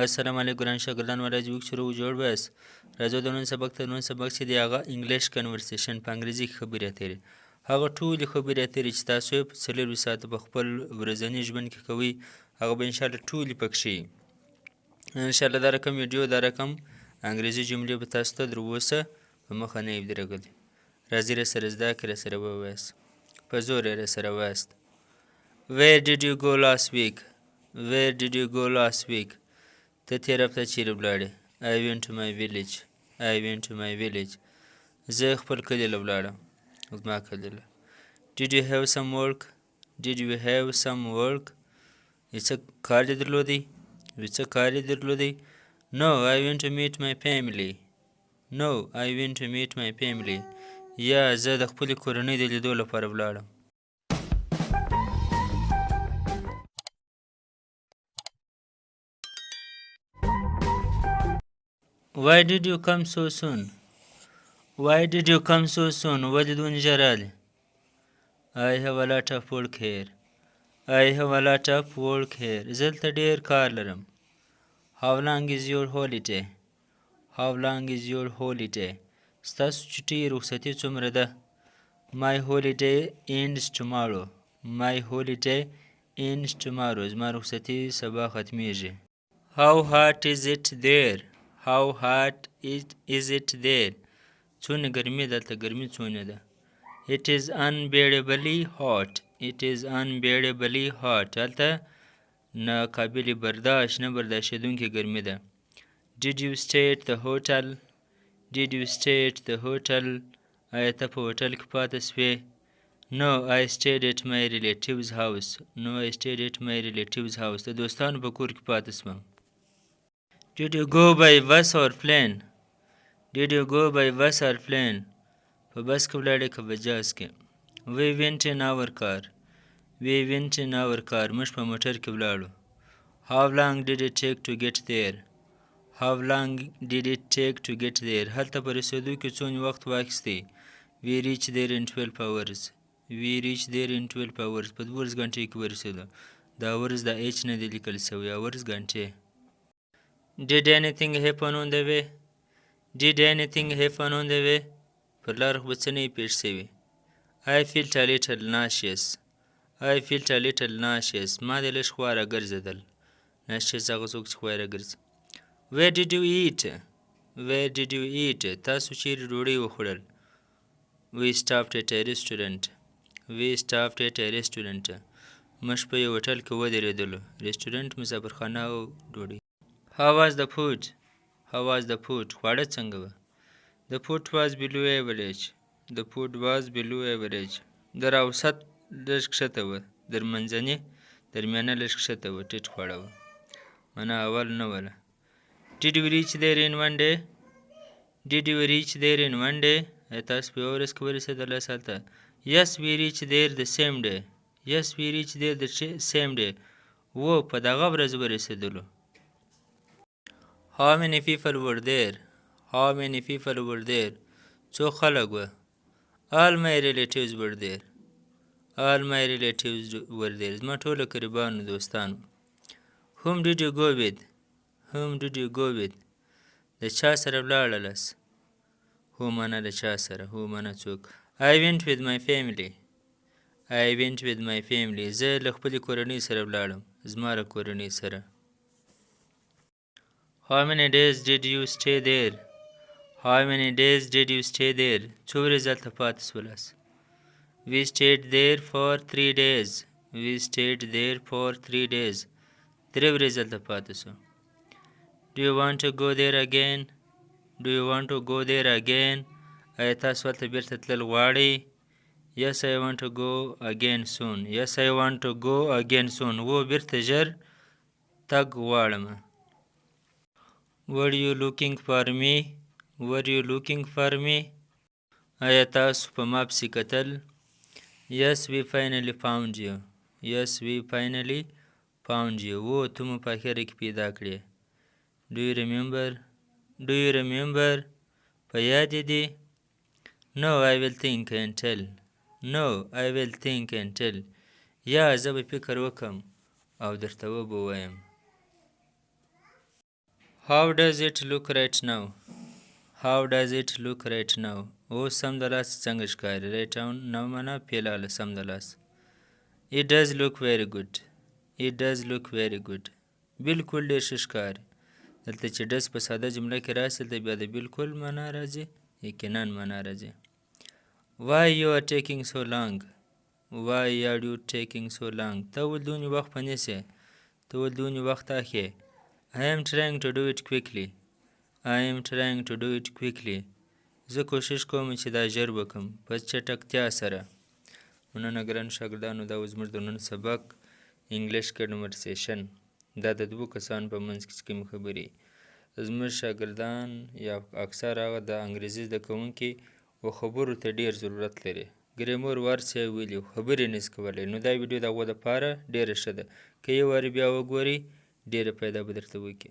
السلام علیکم ګران شاګردان ورځ وک شروع جوړ بس راځو د نن سبق چې دی هغه انګلیش کنورسیشن په انګریزي کې خبرې اترې هغه ټولې خبرې اترې چې تاسو په څلور ساعت په خپل ورځني ژوند کې کوي هغه به ان شاء الله ټولې پکښې ان شاء الله دا رقم ویډیو دا رقم انګریزي جملې به تاسو ته دروسه په مخه نه وي درغلي راځي را سره زده کړئ سره ووایاست په زور را سره وایاست Where did you go last week? Where did you go last week? ته تېره هفته چیرې ولاړې I went to my village. I went to my village. زه خپل کلي له ولاړم زما کلي له Did you have some work? Did you have some work? څه کار دې درلودی څه کار دې درلودی No, I went to meet my family. No, I went to meet my family. یا زه د خپلې کورنۍ د لیدو لپاره ولاړم Why did you come so soon? Why did you come so soon? ولې دونه ژر راغلې I have a lot of work here. I have a lot of work here. زه دلته ډېر کار لرم How long is your holiday? How long is your holiday? ستاسو چټي رخصتي څومره ده My holiday ends tomorrow. My holiday ends tomorrow. زما رخصتي سبا ختمیږي How hot is it there? How hot is it there? څونه ګرمي دلته ګرمي څونه ده It is unbearably hot. It is unbearably hot. هلته ناقابل برداشت نه برداشتېدونکې ګرمي ده Did you stay at the hotel? Did you stay at the hotel? آیا ته په هوټل کې پاته سوې No, I stayed at my relative's house. No, I stayed at my relative's house. د دوستانو په کور کې پاته سوم Did you go by bus or plane? Did you go by bus or plane? په بس کې ولاړې که په جهاز کې We went in our car. We went in our car. موږ په موټر کې ولاړو How long did it take to get there? How long did it take to get there? هلته په رسېدو کې څونه وخت واخیستی We reached there in 12 hours. We reached there in 12 hours. په 12 غنټې کې ورسېدو د hours د H نه دی لیکل سوی hours غنټې Did anything happen on the way? Did anything happen on the way? پر لار خو به څه نه وي پېښ سوي I felt a little nauseous. I felt a little nauseous. ما دې لږ خوا راګرځېدل nauseous هغه څوک چې خوا یې راګرځي Where did you eat? Where did you eat? تاسو چیرې ډوډۍ وخوړل We stopped at a restaurant. We stopped at a restaurant. موږ په یو هوټل کې ودرېدلو رسټورنټ مسافرخانه او ډوډۍ How was the food? How was the food? خواړه څنګه وه The food was below average. The food was below average. در اوسط لږ کښته وه درمنځني درمیانه لږ کښته وه ټیټ خواړه وه معنا اول نه وله Did you reach there in one day? Did you reach there in one day? آیا تاسو په یوه ورځ کې ورسېدلاست هلته Yes, we reached there the same day. Yes, we reached there the same day. و په دغه ورځ ورسېدلو How many people were there? How many people were there? څو خلک وه All my relatives were there. All my relatives were there. زما ټوله قریبانو دوستانو Whom did you go with? Whom did you go with? د چا سره ولاړلاست Who معنا د چا سره Who معنا څوک I went with my family. I went with my family. زه له خپلې کورنۍ سره ولاړم زما له کورنۍ سره How many days did you stay there? How many days did you stay there? څو ورځې هلته پاتې سولاست We stayed there for 3 days. We stayed there for 3 days. 3 ورځې هلته پاتې سو Do you want to go there again? Do you want to go there again? آیا تاسو هلته بیرته تلل غواړئ Yes, I want to go again soon. Yes, I want to go again soon. و بیرته ژر تګ غواړم Were you looking for me? Were you looking for me? آیا تاسو په ما پسې کتل Yes, we finally found you. Yes, we finally found you. و ته مو په اخره کې پیدا کړې Do you remember? Do you remember? په یاد یې دي No, I will think and tell. No, I will think and tell. یا زه به فکر وکم او درته وبه ووایم How does it look right now? How does it look right now? اوس سمدلاسه څنګه ښکاري؟ right now معنا فعل سمدلاسه. It does look very good. It does look very good. بالکل ډېر ښه ښکاري. دلته چې does په ساده جمله کې راسي دلته بیا د بالکل معنا راځي، یقینا معنا راځي. Why you are taking so long? Why are you taking so long? ته ولې دونې وخت په نیسې؟ ته ولې دونې وخت اخې؟ I am trying to do it quickly. I am trying to do it quickly. زه کوشش کوم چې دا ژر وکم په چټکتیا سره. مننه ګران شاګردانو، دا و زموږ د نن سبق انګلیش کنورسیشن. دا د دوو کسانو په منځ کې چې کومې خبرې زموږ شاګردان یا اکثر هغه د انګریزي زده کوونکي و خبرو ته ډېر ضرورت لري. ګریمر ورس یې ویلي خبرې نشي کولی. نو دا ویډیو د هغو دپاره ډېره ښه ده. که یو وارې بیا وګورئ ډېره فایده به درته وکړي.